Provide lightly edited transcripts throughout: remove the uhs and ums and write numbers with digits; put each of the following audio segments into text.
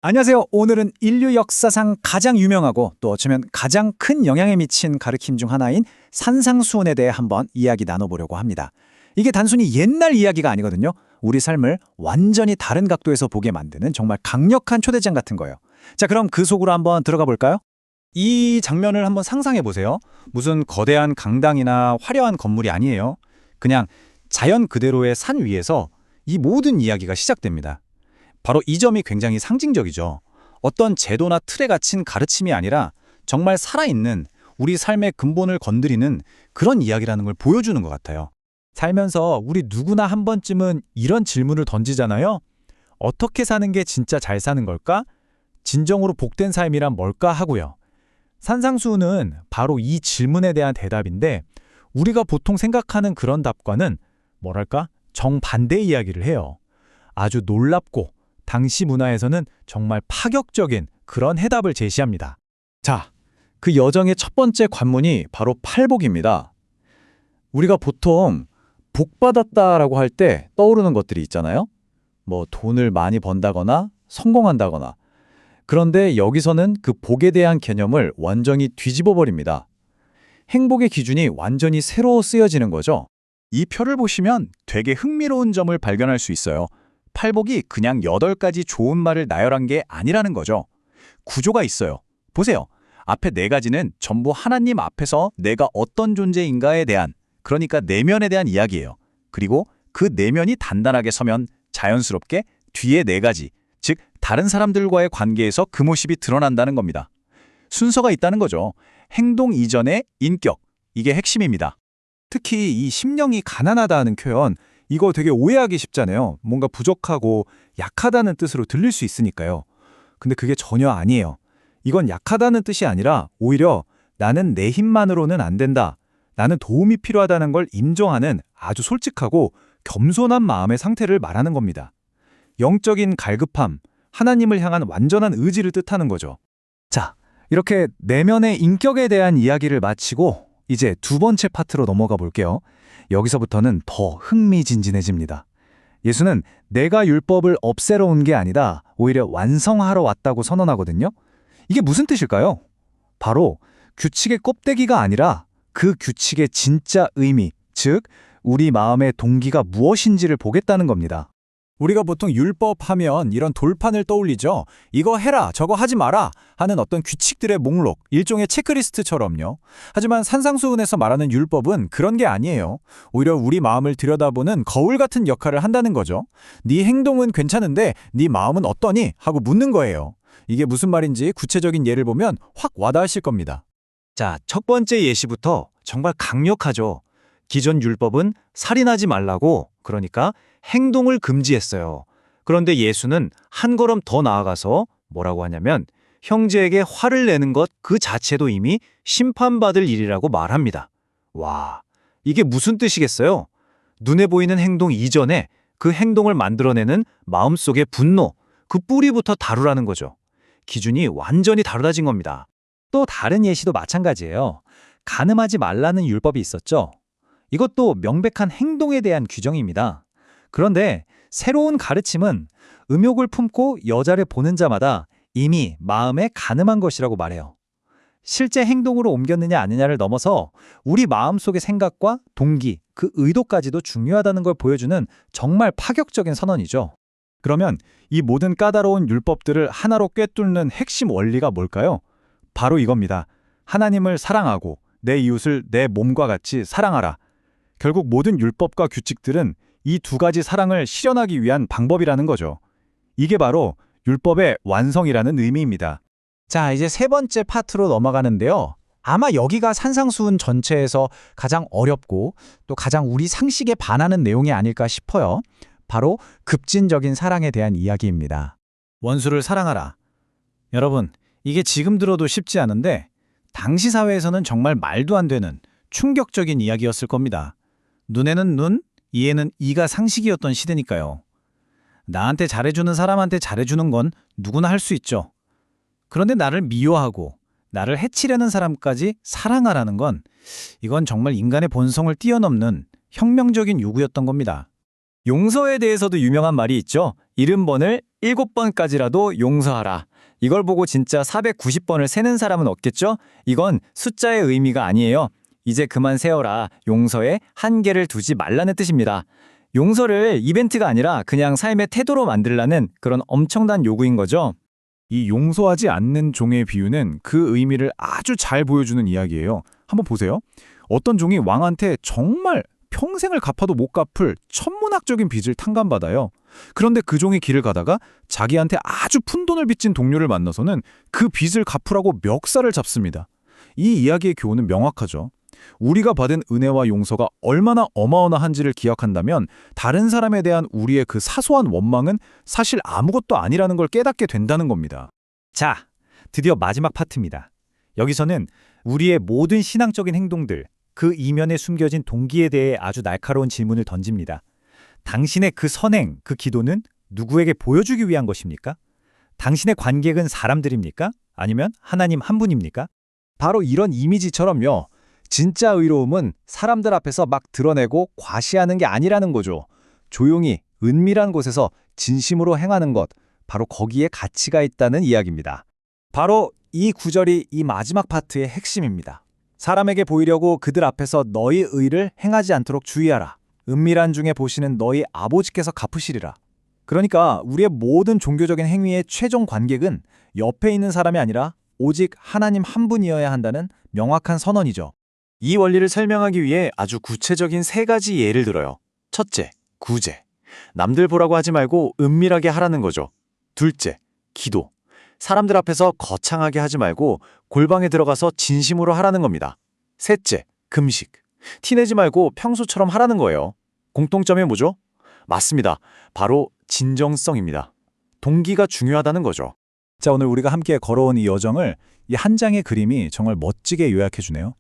안녕하세요. 오늘은 인류 역사상 가장 유명하고 또 어쩌면 가장 큰 영향을 미친 가르침 중 하나인 산상수훈에 대해 한번 이야기 나눠보려고 합니다. 이게 단순히 옛날 이야기가 아니거든요. 우리 삶을 완전히 다른 각도에서 보게 만드는 정말 강력한 초대장 같은 거예요. 자, 그럼 그 속으로 한번 들어가 볼까요? 이 장면을 한번 상상해 보세요. 무슨 거대한 강당이나 화려한 건물이 아니에요. 그냥 자연 그대로의 산 위에서 이 모든 이야기가 시작됩니다. 바로 이 점이 굉장히 상징적이죠. 어떤 제도나 틀에 갇힌 가르침이 아니라 정말 살아있는 우리 삶의 근본을 건드리는 그런 이야기라는 걸 보여주는 것 같아요. 살면서 우리 누구나 한 번쯤은 이런 질문을 던지잖아요. 어떻게 사는 게 진짜 잘 사는 걸까? 진정으로 복된 삶이란 뭘까 하고요. 산상수훈은 바로 이 질문에 대한 대답인데 우리가 보통 생각하는 그런 답과는 뭐랄까? 정반대의 이야기를 해요. 아주 놀랍고 당시 문화에서는 정말 파격적인 그런 해답을 제시합니다. 자, 그 여정의 첫 번째 관문이 바로 팔복입니다. 우리가 보통 복 받았다라고 할 때 떠오르는 것들이 있잖아요. 뭐 돈을 많이 번다거나 성공한다거나. 그런데 여기서는 그 복에 대한 개념을 완전히 뒤집어 버립니다. 행복의 기준이 완전히 새로 쓰여지는 거죠. 이 표를 보시면 되게 흥미로운 점을 발견할 수 있어요. 팔복이 그냥 8가지 좋은 말을 나열한 게 아니라는 거죠. 구조가 있어요. 보세요. 앞에 4가지는 전부 하나님 앞에서 내가 어떤 존재인가에 대한, 그러니까 내면에 대한 이야기예요. 그리고 그 내면이 단단하게 서면 자연스럽게 뒤에 4가지, 즉 다른 사람들과의 관계에서 그 모습이 드러난다는 겁니다. 순서가 있다는 거죠. 행동 이전의 인격, 이게 핵심입니다. 특히 이 심령이 가난하다는 표현, 이거 되게 오해하기 쉽잖아요. 뭔가 부족하고 약하다는 뜻으로 들릴 수 있으니까요. 근데 그게 전혀 아니에요. 이건 약하다는 뜻이 아니라 오히려 나는 내 힘만으로는 안 된다. 나는 도움이 필요하다는 걸 인정하는 아주 솔직하고 겸손한 마음의 상태를 말하는 겁니다. 영적인 갈급함, 하나님을 향한 완전한 의지를 뜻하는 거죠. 자, 이렇게 내면의 인격에 대한 이야기를 마치고 이제 두 번째 파트로 넘어가 볼게요. 여기서부터는 더 흥미진진해집니다. 예수는 내가 율법을 없애러 온 게 아니라 오히려 완성하러 왔다고 선언하거든요. 이게 무슨 뜻일까요? 바로 규칙의 껍데기가 아니라 그 규칙의 진짜 의미, 즉 우리 마음의 동기가 무엇인지를 보겠다는 겁니다. 우리가 보통 율법 하면 이런 돌판을 떠올리죠. 이거 해라, 저거 하지 마라 하는 어떤 규칙들의 목록, 일종의 체크리스트처럼요. 하지만 산상수훈에서 말하는 율법은 그런 게 아니에요. 오히려 우리 마음을 들여다보는 거울 같은 역할을 한다는 거죠. 네 행동은 괜찮은데 네 마음은 어떠니? 하고 묻는 거예요. 이게 무슨 말인지 구체적인 예를 보면 확 와닿으실 겁니다. 자, 첫 번째 예시부터 정말 강력하죠. 기존 율법은 살인하지 말라고, 그러니까 행동을 금지했어요. 그런데 예수는 한 걸음 더 나아가서 뭐라고 하냐면 형제에게 화를 내는 것 그 자체도 이미 심판받을 일이라고 말합니다. 와, 이게 무슨 뜻이겠어요? 눈에 보이는 행동 이전에 그 행동을 만들어내는 마음속의 분노, 그 뿌리부터 다루라는 거죠. 기준이 완전히 달라진 겁니다. 또 다른 예시도 마찬가지예요. 간음하지 말라는 율법이 있었죠. 이것도 명백한 행동에 대한 규정입니다. 그런데 새로운 가르침은 음욕을 품고 여자를 보는 자마다 이미 마음에 간음한 것이라고 말해요. 실제 행동으로 옮겼느냐 아니냐를 넘어서 우리 마음속의 생각과 동기, 그 의도까지도 중요하다는 걸 보여주는 정말 파격적인 선언이죠. 그러면 이 모든 까다로운 율법들을 하나로 꿰뚫는 핵심 원리가 뭘까요? 바로 이겁니다. 하나님을 사랑하고 내 이웃을 내 몸과 같이 사랑하라. 결국 모든 율법과 규칙들은 이 2가지 사랑을 실현하기 위한 방법이라는 거죠. 이게 바로 율법의 완성이라는 의미입니다. 자, 이제 세 번째 파트로 넘어가는데요. 아마 여기가 산상수훈 전체에서 가장 어렵고 또 가장 우리 상식에 반하는 내용이 아닐까 싶어요. 바로 급진적인 사랑에 대한 이야기입니다. 원수를 사랑하라. 여러분, 이게 지금 들어도 쉽지 않은데 당시 사회에서는 정말 말도 안 되는 충격적인 이야기였을 겁니다. 눈에는 눈, 이에는 이가 상식이었던 시대니까요. 나한테 잘해주는 사람한테 잘해주는 건 누구나 할 수 있죠. 그런데 나를 미워하고 나를 해치려는 사람까지 사랑하라는 건 이건 정말 인간의 본성을 뛰어넘는 혁명적인 요구였던 겁니다. 용서에 대해서도 유명한 말이 있죠. 70번을 7번까지라도 용서하라. 이걸 보고 진짜 490번을 세는 사람은 없겠죠? 이건 숫자의 의미가 아니에요. 이제 그만 세어라. 용서에 한계를 두지 말라는 뜻입니다. 용서를 이벤트가 아니라 그냥 삶의 태도로 만들라는 그런 엄청난 요구인 거죠. 이 용서하지 않는 종의 비유는 그 의미를 아주 잘 보여주는 이야기예요. 한번 보세요. 어떤 종이 왕한테 정말 평생을 갚아도 못 갚을 천문학적인 빚을 탕감받아요. 그런데 그 종이 길을 가다가 자기한테 아주 푼돈을 빚진 동료를 만나서는 그 빚을 갚으라고 멱살을 잡습니다. 이 이야기의 교훈은 명확하죠. 우리가 받은 은혜와 용서가 얼마나 어마어마한지를 기억한다면 다른 사람에 대한 우리의 그 사소한 원망은 사실 아무것도 아니라는 걸 깨닫게 된다는 겁니다. 자, 드디어 마지막 파트입니다. 여기서는 우리의 모든 신앙적인 행동들, 그 이면에 숨겨진 동기에 대해 아주 날카로운 질문을 던집니다. 당신의 그 선행, 그 기도는 누구에게 보여주기 위한 것입니까? 당신의 관객은 사람들입니까? 아니면 하나님 한 분입니까? 바로 이런 이미지처럼요. 진짜 의로움은 사람들 앞에서 막 드러내고 과시하는 게 아니라는 거죠. 조용히 은밀한 곳에서 진심으로 행하는 것, 바로 거기에 가치가 있다는 이야기입니다. 바로 이 구절이 이 마지막 파트의 핵심입니다. 사람에게 보이려고 그들 앞에서 너희 의를 행하지 않도록 주의하라. 은밀한 중에 보시는 너희 아버지께서 갚으시리라. 그러니까 우리의 모든 종교적인 행위의 최종 관객은 옆에 있는 사람이 아니라 오직 하나님 한 분이어야 한다는 명확한 선언이죠. 이 원리를 설명하기 위해 아주 구체적인 3가지 예를 들어요. 첫째, 구제. 남들 보라고 하지 말고 은밀하게 하라는 거죠. 둘째, 기도. 사람들 앞에서 거창하게 하지 말고 골방에 들어가서 진심으로 하라는 겁니다. 셋째, 금식. 티내지 말고 평소처럼 하라는 거예요. 공통점이 뭐죠? 맞습니다. 바로 진정성입니다. 동기가 중요하다는 거죠. 자, 오늘 우리가 함께 걸어온 이 여정을 이 한 장의 그림이 정말 멋지게 요약해 주네요.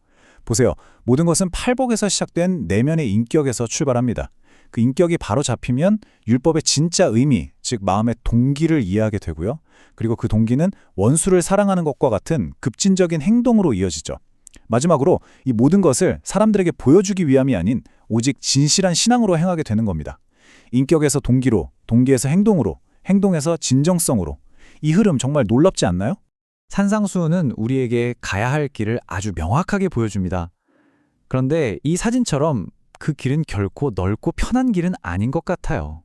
보세요. 모든 것은 팔복에서 시작된 내면의 인격에서 출발합니다. 그 인격이 바로 잡히면 율법의 진짜 의미, 즉 마음의 동기를 이해하게 되고요. 그리고 그 동기는 원수를 사랑하는 것과 같은 급진적인 행동으로 이어지죠. 마지막으로 이 모든 것을 사람들에게 보여주기 위함이 아닌 오직 진실한 신앙으로 행하게 되는 겁니다. 인격에서 동기로, 동기에서 행동으로, 행동에서 진정성으로. 이 흐름 정말 놀랍지 않나요? 산상수훈은 우리에게 가야 할 길을 아주 명확하게 보여줍니다. 그런데 이 사진처럼 그 길은 결코 넓고 편한 길은 아닌 것 같아요.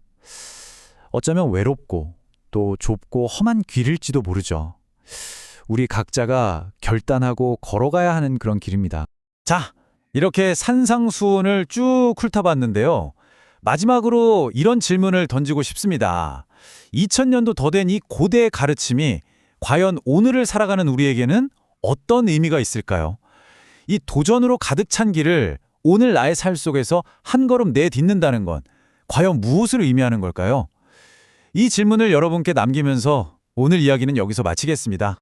어쩌면 외롭고 또 좁고 험한 길일지도 모르죠. 우리 각자가 결단하고 걸어가야 하는 그런 길입니다. 자, 이렇게 산상수훈을 쭉 훑어봤는데요. 마지막으로 이런 질문을 던지고 싶습니다. 2000년도 더 된 이 고대의 가르침이 과연 오늘을 살아가는 우리에게는 어떤 의미가 있을까요? 이 도전으로 가득 찬 길을 오늘 나의 삶 속에서 한 걸음 내딛는다는 건 과연 무엇을 의미하는 걸까요? 이 질문을 여러분께 남기면서 오늘 이야기는 여기서 마치겠습니다.